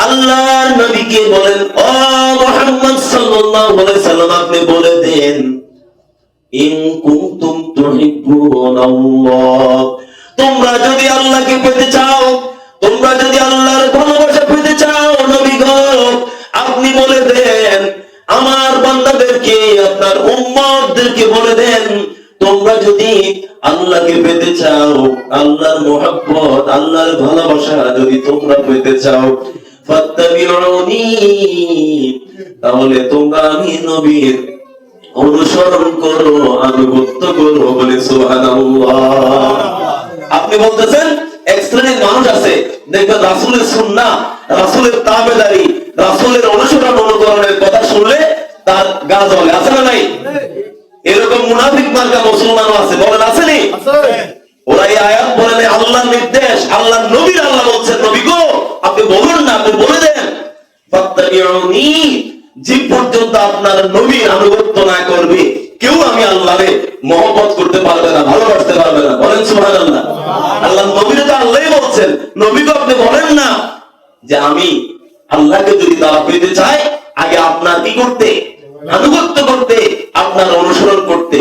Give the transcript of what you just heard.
আল্লাহর নবীকে বলেন, ও মুহাম্মদ সাল্লাল্লাহু আলাইহি সাল্লাম, আপনি বলে দেন, ইন কুনতুম তুহিব্বুনাল্লাহ, তোমরা যদি আল্লাহকে পেতে চাও, তোমরা যদি আল্লাহর ভালোবাসা পেতে চাও, নবী গো আপনি বলে দেন, আমার বান্দাদেরকে, আপনার উম্মতদেরকে বলে দেন, তোমরা যদি আল্লাহকে পেতে চাও, আল্লাহর মহব্বত, আল্লাহর ভালোবাসা যদি তোমরা পেতে চাও, ফাত্তাবিউনি, তাহলে তোমরা আমি নবীর অনুসরণ করো, আনুগত্য করো। বলে সুবহানাল্লাহ। আপনি বলতেছেন এক শ্রেণীর মানুষ আছে, দেখবেন রাসূলের সুন্নাহ, রাসূলের তাবেদারি, রাসূলের অনুসরণ অনুকরণের কথা শুনলে তার গা জ্বলে, আছে না নাই? এরকম মুনাফিক মার্কা মুসলমানও আছে, বলেন আছে নি? ওরা এই আয়াত বলেন আল্লাহর নির্দেশ, আল্লাহর নবীর, আল্লাহ বলছেন নবী গো আপনি বলুন না, আপনি বলে দেন, ফাত্তাবিউনি, যে পর্যন্ত আপনার নবীর আনুগত্য না করবে কেউ আমি আল্লাহরে মহব্বত করতে পারবে না, ভালোবাসতে পারবে না। বলেন সুবহানাল্লাহ। আল্লাহর নবীর তো আল্লাহই বলছেন, নবী গো আপনি বলেন না যে আমি আল্লাহকে যদি তারা পেতে চায়, আগে আপনার কি করতে, আনুগত্য করতে, আপনার অনুসরণ করতে।